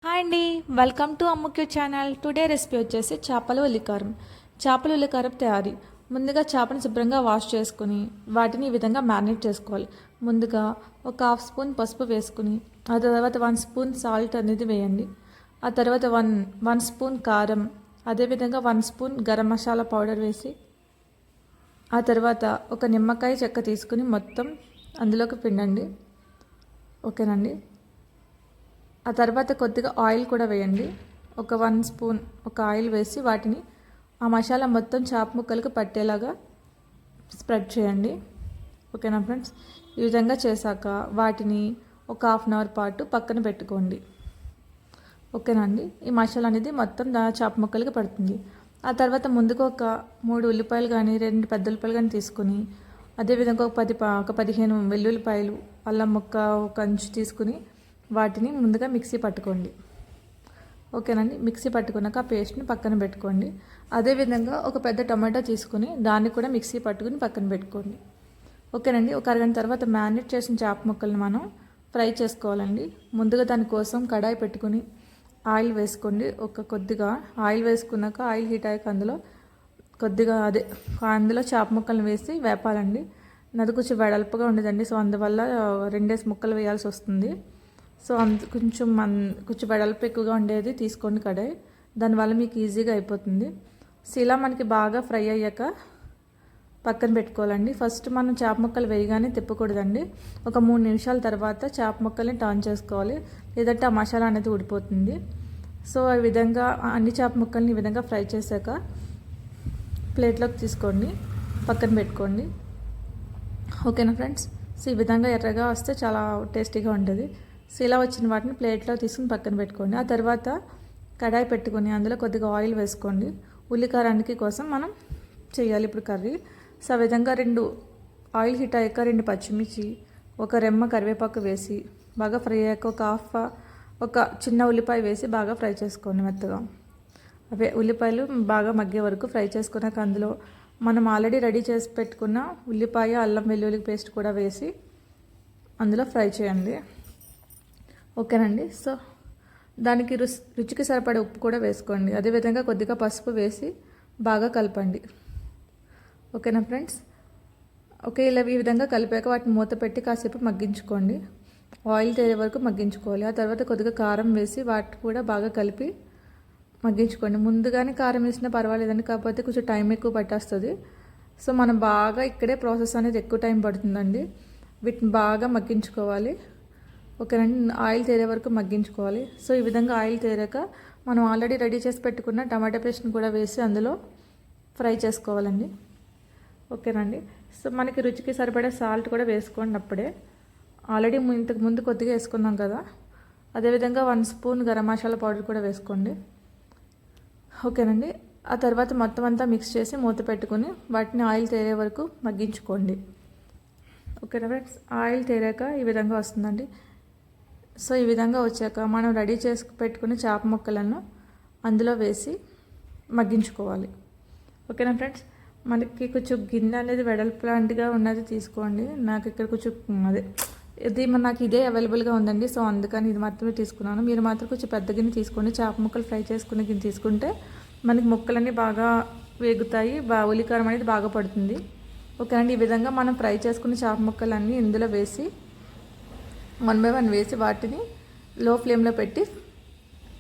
Hi అండి, welcome to అమ్ముక్యూ channel. Today recipe వచ్చేసి చేపల ఉల్లికారం. చేపల ఉల్లికారం తయారీ. ముందుగా చేపను శుభ్రంగా వాష్ చేసుకుని వాటిని ఈ విధంగా మ్యారినేట్ చేసుకోవాలి. ముందుగా ఒక హాఫ్ స్పూన్ పసుపు వేసుకుని ఆ తర్వాత 1 స్పూన్ సాల్ట్ అనేది వేయండి. ఆ తర్వాత వన్ స్పూన్ కారం, అదేవిధంగా 1 స్పూన్ గరం మసాలా పౌడర్ వేసి ఆ తర్వాత ఒక నిమ్మకాయ చెక్క తీసుకుని మొత్తం అందులోకి పిండండి. ఓకేనండి. ఆ తర్వాత కొద్దిగా ఆయిల్ కూడా వేయండి. ఒక 1 స్పూన్ ఆయిల్ వేసి వాటిని ఆ మసాలా మొత్తం చేప ముక్కలకు పట్టేలాగా స్ప్రెడ్ చేయండి. ఓకేనా ఫ్రెండ్స్. ఈ విధంగా చేశాక వాటిని ఒక హాఫ్ అన్ అవర్ పాటు పక్కన పెట్టుకోండి. ఓకేనా అండి. ఈ మసాలా అనేది మొత్తం చేప ముక్కలకి పడుతుంది. ఆ తర్వాత ముందుకు ఒక 3 ఉల్లిపాయలు కానీ 2 పెద్ద ఉల్లిపాయలు కానీ తీసుకుని అదేవిధంగా ఒక 15 వెల్లుల్లిపాయలు, అల్లం ముక్క ఒక అంచు తీసుకుని వాటిని ముందుగా మిక్సీ పట్టుకోండి. ఓకేనండి. మిక్సీ పట్టుకున్నాక ఆ పేస్ట్ని పక్కన పెట్టుకోండి. అదేవిధంగా ఒక పెద్ద టమాటా తీసుకుని దాన్ని కూడా మిక్సీ పట్టుకుని పక్కన పెట్టుకోండి. ఓకేనండి. ఒక అరగంట తర్వాత మ్యారినేట్ చేసిన చేప ముక్కల్ని మనం ఫ్రై చేసుకోవాలండి. ముందుగా దానికోసం కడాయి పెట్టుకుని ఆయిల్ వేసుకోండి. కొద్దిగా ఆయిల్ వేసుకున్నాక ఆయిల్ హీట్ అయ్యాక అందులో చేప ముక్కల్ని వేసి వేపాలండి. అది కొంచెం వెడల్పుగా ఉండదండి. సో అందువల్ల 2 ముక్కలు వేయాల్సి వస్తుంది. సో కొంచెం వెడల్పు ఎక్కువగా ఉండేది తీసుకోండి కడాయి. దానివల్ల మీకు ఈజీగా అయిపోతుంది. సో ఇలా మనకి బాగా ఫ్రై అయ్యాక పక్కన పెట్టుకోవాలండి. ఫస్ట్ మనం చేప ముక్కలు వేయగానే తిప్పకూడదండి. ఒక 3 నిమిషాల తర్వాత చేప ముక్కల్ని టర్న్ చేసుకోవాలి, లేదంటే ఆ మసాలా అనేది ఊడిపోతుంది. సో ఈ విధంగా అన్ని చేప ముక్కల్ని ఈ విధంగా ఫ్రై చేశాక ప్లేట్లోకి తీసుకోండి, పక్కన పెట్టుకోండి. ఓకేనా ఫ్రెండ్స్. సో ఈ విధంగా ఎర్రగా వస్తే చాలా టేస్టీగా ఉంటుంది. సో ఇలా వచ్చిన వాటిని ప్లేట్లో తీసుకుని పక్కన పెట్టుకోండి. ఆ తర్వాత కడాయి పెట్టుకొని అందులో కొద్దిగా ఆయిల్ వేసుకోండి. ఉల్లికారానికి కోసం మనం చేయాలి ఇప్పుడు కర్రీ. సో ఆ విధంగా ఆయిల్ హీట్ అయ్యాక 2 పచ్చిమిర్చి, ఒక రెమ్మ కరివేపాకు వేసి బాగా ఫ్రై అయ్యాక ఒక చిన్న ఉల్లిపాయ వేసి బాగా ఫ్రై చేసుకోండి మెత్తగా. ఉల్లిపాయలు బాగా మగ్గే వరకు ఫ్రై చేసుకున్నాక అందులో మనం ఆల్రెడీ రెడీ చేసి పెట్టుకున్న ఉల్లిపాయ, అల్లం వెల్లుల్లి పేస్ట్ కూడా వేసి అందులో ఫ్రై చేయండి. ఓకేనండి. సో దానికి రుచికి సరిపడే ఉప్పు కూడా వేసుకోండి. అదేవిధంగా కొద్దిగా పసుపు వేసి బాగా కలపండి. ఓకేనా ఫ్రెండ్స్. ఇలా ఈ విధంగా కలిపాక వాటిని మూత పెట్టి కాసేపు మగ్గించుకోండి. ఆయిల్ తేలే వరకు మగ్గించుకోవాలి. ఆ తర్వాత కొద్దిగా కారం వేసి వాటి కూడా బాగా కలిపి మగ్గించుకోండి. ముందుగానే కారం వేసినా పర్వాలేదండి, కాకపోతే కొంచెం టైం ఎక్కువ పట్టేస్తుంది. సో మనం బాగా ఇక్కడే ప్రాసెస్ అనేది ఎక్కువ టైం పడుతుందండి. వీటిని బాగా మగ్గించుకోవాలి. ఓకేనండి. ఆయిల్ తేరే వరకు మగ్గించుకోవాలి. సో ఈ విధంగా ఆయిల్ తేరాక మనం ఆల్రెడీ రెడీ చేసి పెట్టుకున్న టమాటా పేస్ట్ని కూడా వేసి అందులో ఫ్రై చేసుకోవాలండి. ఓకేనండి. సో మనకి రుచికి సరిపడే సాల్ట్ కూడా వేసుకోండి. అప్పుడే ఆల్రెడీ ఇంతకు ముందు కొద్దిగా వేసుకున్నాం కదా. అదేవిధంగా 1 స్పూన్ గరం మసాలా పౌడర్ కూడా వేసుకోండి. ఓకేనండి. ఆ తర్వాత మొత్తం అంతా మిక్స్ చేసి మూత పెట్టుకుని వాటిని ఆయిల్ తేరే వరకు మగ్గించుకోండి. ఓకేనా ఫ్రెండ్స్. ఆయిల్ తేరాక ఈ విధంగా వస్తుందండి. సో ఈ విధంగా వచ్చాక మనం రెడీ చేసి పెట్టుకుని చేప ముక్కలను అందులో వేసి మగ్గించుకోవాలి. ఓకేనా ఫ్రెండ్స్. మనకి కొంచెం గిన్నె అనేది వెడల్పు లాంటిగా ఉన్నది తీసుకోండి. నాకు ఇక్కడ కొంచెం నాకు ఇదే అవైలబుల్గా ఉందండి. సో అందుకని ఇది మాత్రమే తీసుకున్నాను. మీరు మాత్రం కొంచెం పెద్ద గిన్నె తీసుకోండి. చేప ముక్కలు ఫ్రై చేసుకునే గిన్నె తీసుకుంటే మనకి ముక్కలన్నీ బాగా వేగుతాయి, ఉల్లికారం అనేది బాగా పడుతుంది. ఓకేనండి. ఈ విధంగా మనం ఫ్రై చేసుకున్న చేప ముక్కలన్నీ ఇందులో వేసి 1 బై 1 వేసి వాటిని లో ఫ్లేమ్లో పెట్టి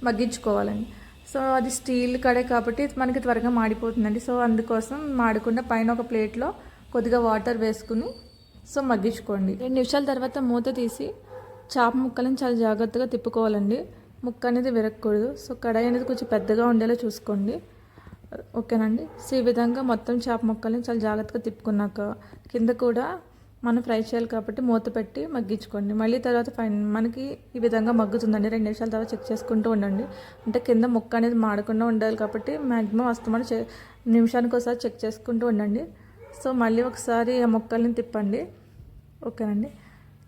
మగ్గించుకోవాలండి. సో అది స్టీల్ కడాయి కాబట్టి మనకి త్వరగా మాడిపోతుందండి. సో అందుకోసం మాడకుండా పైన ఒక ప్లేట్లో కొద్దిగా వాటర్ వేసుకుని సో మగ్గించుకోండి. 2 నిమిషాల తర్వాత మూత తీసి చేప ముక్కలను చాలా జాగ్రత్తగా తిప్పుకోవాలండి. ముక్క అనేది విరగకూడదు. సో కడాయి అనేది కొంచెం పెద్దగా ఉండేలా చూసుకోండి. ఓకేనండి. సో ఈ విధంగా మొత్తం చేప ముక్కల్ని చాలా జాగ్రత్తగా తిప్పుకున్నాక కింద కూడా మనం ఫ్రై చేయాలి కాబట్టి మూత పెట్టి మగ్గించుకోండి. మళ్ళీ తర్వాత మనకి ఈ విధంగా మగ్గుతుందండి. 2 నిమిషాల తర్వాత చెక్ చేసుకుంటూ ఉండండి. అంటే కింద ముక్క అనేది మాడకుండా ఉండాలి కాబట్టి మ్యాక్సిమం వస్తామని నిమిషానికి ఒకసారి చెక్ చేసుకుంటూ ఉండండి. సో మళ్ళీ ఒకసారి ఆ ముక్కల్ని తిప్పండి. ఓకేనండి.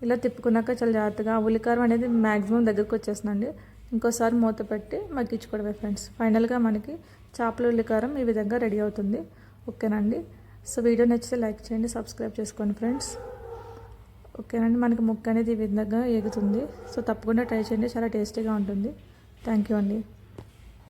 ఇలా తిప్పుకున్నాక చాలా జాగ్రత్తగా ఉల్లికారం అనేది మ్యాక్సిమం దగ్గరకు వచ్చేస్తుందండి. ఇంకోసారి మూత పెట్టి మగ్గించుకోవడమే ఫ్రెండ్స్. ఫైనల్గా మనకి చేపల ఉల్లికారం ఈ విధంగా రెడీ అవుతుంది. ఓకేనండి. సో వీడియో నచ్చితే లైక్ చేయండి, సబ్స్క్రైబ్ చేసుకోండి ఫ్రెండ్స్. ఓకేనండి. మనకి ముక్క అనేది ఈ విధంగా ఎగుతుంది. సో తప్పకుండా ట్రై చేయండి, చాలా టేస్టీగా ఉంటుంది. థ్యాంక్ యూ అండి.